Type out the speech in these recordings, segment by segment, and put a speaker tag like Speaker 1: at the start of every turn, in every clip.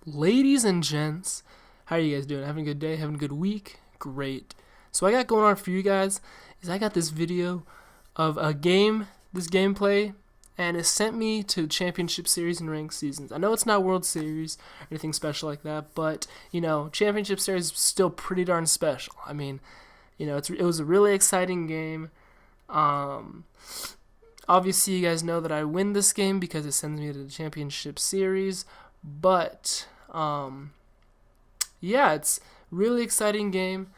Speaker 1: Ladies and gents, how are you guys doing? Having a good day? Having a good week? Great. So what I got going on for you guys is I got this video of a game, this gameplay, and it sent me to Championship Series and Ranked Seasons. I know it's not World Series or anything special like that, but, you know, Championship Series is still pretty darn special. I mean, you know, it was a really exciting game. Obviously, you guys know that I win this game because it sends me to the Championship Series, but yeah, it's really exciting game.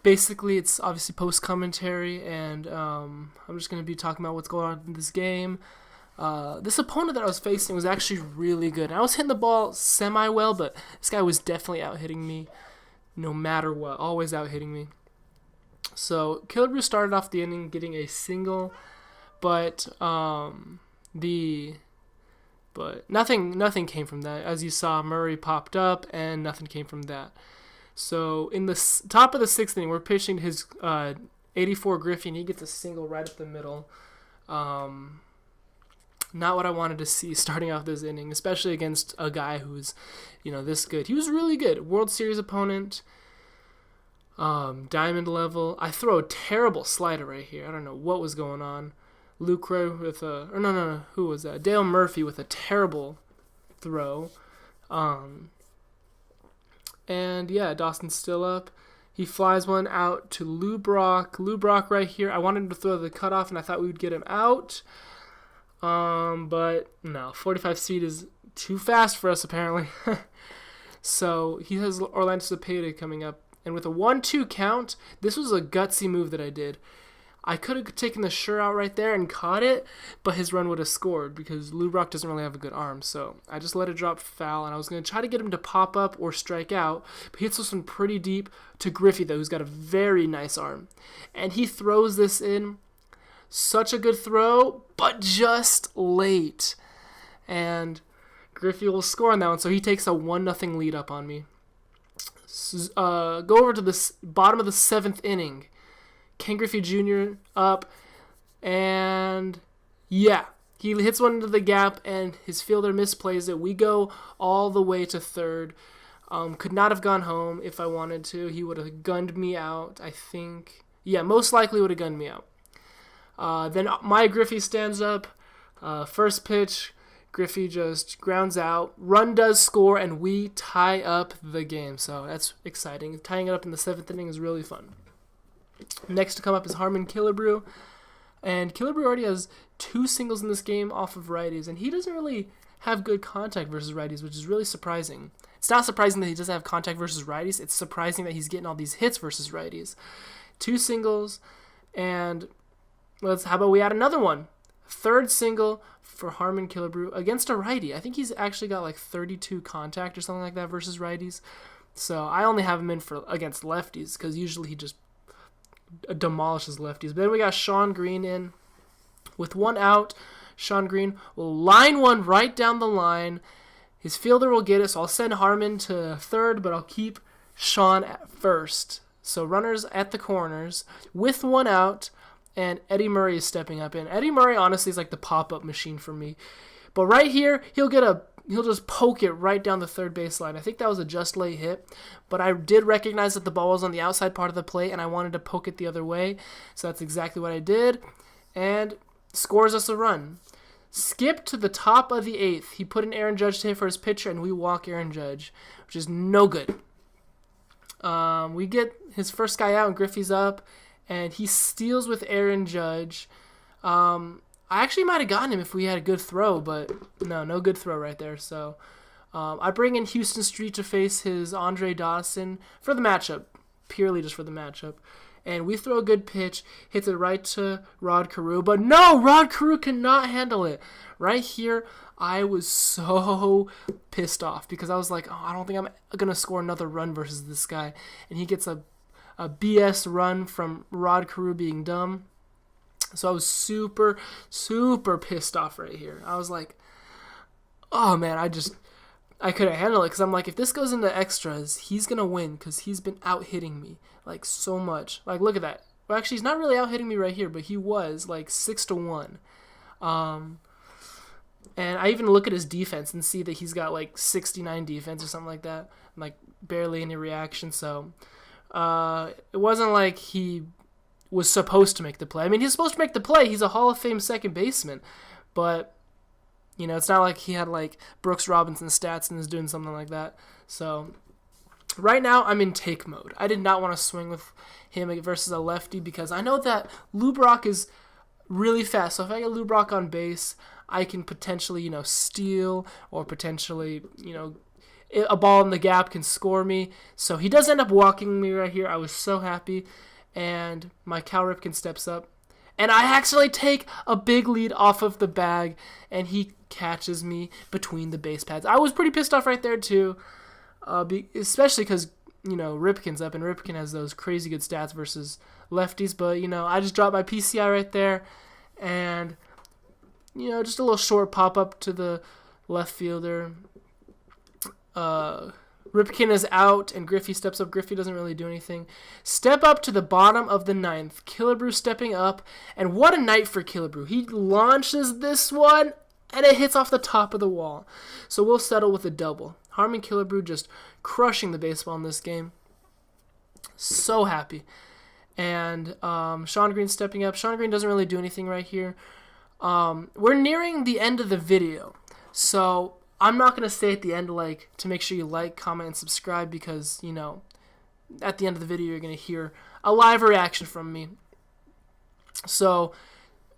Speaker 1: Basically, it's obviously post commentary, and I'm just gonna be talking about what's going on in this game. This opponent that I was facing was actually really good. I was hitting the ball semi well, but this guy was definitely out hitting me, no matter what, always out hitting me. So Killebrew started off the inning getting a single, but nothing came from that. As you saw, Murray popped up, and nothing came from that. So in the top of the sixth inning, we're pitching his 84 Griffey, and he gets a single right up the middle. Not what I wanted to see starting off this inning, especially against a guy who's, you know, this good. He was really good. World Series opponent, diamond level. I throw a terrible slider right here. I don't know what was going on. Lucre with a, or no, who was that? Dale Murphy with a terrible throw. And yeah, Dawson's still up. He flies one out to Lou Brock. Lou Brock right here. I wanted him to throw the cutoff, and I thought we would get him out. But no, 45 speed is too fast for us apparently. So he has Orlando Cepeda coming up. And with a 1-2 count, this was a gutsy move that I did. I could have taken the sure out right there and caught it, but his run would have scored because Lou Brock doesn't really have a good arm. So I just let it drop foul, and I was going to try to get him to pop up or strike out. But he hits this one pretty deep to Griffey, though, who's got a very nice arm. And he throws this in. Such a good throw, but just late. And Griffey will score on that one, so he takes a 1-0 lead up on me. Go over to the bottom of the seventh inning. Ken Griffey Jr. up, and yeah, he hits one into the gap, and his fielder misplays it. We go all the way to third. Could not have gone home if I wanted to. He would have gunned me out, I think. Yeah, most likely would have gunned me out. Then my Griffey stands up. First pitch, Griffey just grounds out. Run does score, and we tie up the game. So that's exciting. Tying it up in the seventh inning is really fun. Next to come up is Harmon Killebrew, and Killebrew already has 2 singles in this game off of righties, and he doesn't really have good contact versus righties, which is really surprising. It's not surprising that he doesn't have contact versus righties. It's surprising that he's getting all these hits versus righties. 2 singles, and how about we add another one? Third single for Harmon Killebrew against a righty. I think he's actually got like 32 contact or something like that versus righties. So I only have him in for against lefties because usually he just demolishes lefties. But then we got Sean Green in with 1 out. Sean Green will line one right down the line. His fielder will get it, so I'll send Harmon to third, but I'll keep Sean at first. So runners at the corners with 1 out, and Eddie Murray is stepping up in. Eddie Murray honestly is like the pop-up machine for me. But right here, he'll just poke it right down the third baseline. I think that was a just lay hit, but I did recognize that the ball was on the outside part of the plate, and I wanted to poke it the other way, so that's exactly what I did, and scores us a run. Skip to the top of the 8th. He put in Aaron Judge to hit for his pitcher, and we walk Aaron Judge, which is no good. We get his first guy out, and Griffey's up, and he steals with Aaron Judge. I actually might have gotten him if we had a good throw, but no good throw right there. So I bring in Houston Street to face his Andre Dawson for the matchup, purely just for the matchup. And we throw a good pitch, hits it right to Rod Carew. But no, Rod Carew cannot handle it. Right here, I was so pissed off because I was like, I don't think I'm going to score another run versus this guy. And he gets a BS run from Rod Carew being dumb. So I was super, super pissed off right here. I was like, oh man, I couldn't handle it because I'm like, if this goes into extras, he's going to win because he's been out hitting me like so much. Like, look at that. Well, actually, he's not really out hitting me right here, but he was like 6-1. And I even look at his defense and see that he's got like 69 defense or something like that, like barely any reaction. So it wasn't like he was supposed to make the play. I mean, he's supposed to make the play. He's a Hall of Fame second baseman, but you know, it's not like he had like Brooks Robinson stats and is doing something like that. So right now I'm in take mode. I did not want to swing with him versus a lefty because I know that Lou Brock is really fast. So if I get Lou Brock on base, I can potentially, you know, steal, or potentially, you know, a ball in the gap can score me. So he does end up walking me right here. I was so happy. And my Cal Ripken steps up. And I actually take a big lead off of the bag, and he catches me between the base pads. I was pretty pissed off right there, too, especially because, you know, Ripken's up, and Ripken has those crazy good stats versus lefties. But, you know, I just dropped my PCI right there, and, you know, just a little short pop-up to the left fielder. Ripken is out, and Griffey steps up. Griffey doesn't really do anything. Step up to the bottom of the 9th. Killebrew stepping up, and what a night for Killebrew. He launches this one, and it hits off the top of the wall. So we'll settle with a double. Harmon Killebrew just crushing the baseball in this game. So happy. And Sean Green stepping up. Sean Green doesn't really do anything right here. We're nearing the end of the video, so I'm not going to say at the end, like, to make sure you like, comment, and subscribe because, you know, at the end of the video you're going to hear a live reaction from me. So,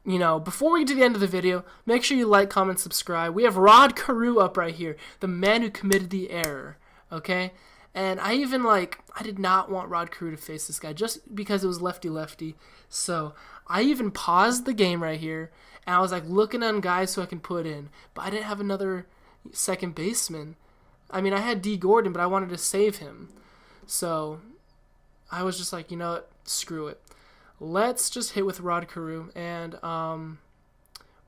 Speaker 1: you know, before we get to the end of the video, make sure you like, comment, subscribe. We have Rod Carew up right here, the man who committed the error, okay? And I even, like, I did not want Rod Carew to face this guy just because it was lefty-lefty. So I even paused the game right here, and I was, like, looking on guys who I can put in. But I didn't have another second baseman. I mean, I had D. Gordon, but I wanted to save him. So I was just like, you know what? Screw it. Let's just hit with Rod Carew. And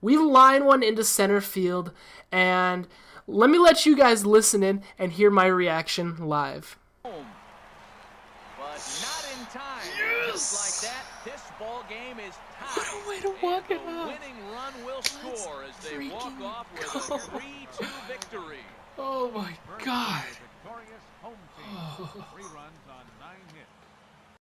Speaker 1: we line one into center field. And let me let you guys listen in and hear my reaction live.
Speaker 2: But not in time.
Speaker 1: Yes!
Speaker 2: Just like that, this ball game is tied.
Speaker 1: What a way to walk it
Speaker 2: the
Speaker 1: up.
Speaker 2: winning run will score as they walk off with
Speaker 1: go.
Speaker 2: a 3-2 victory.
Speaker 1: Oh my God.
Speaker 3: Victorious home team. 3 runs on 9 hits.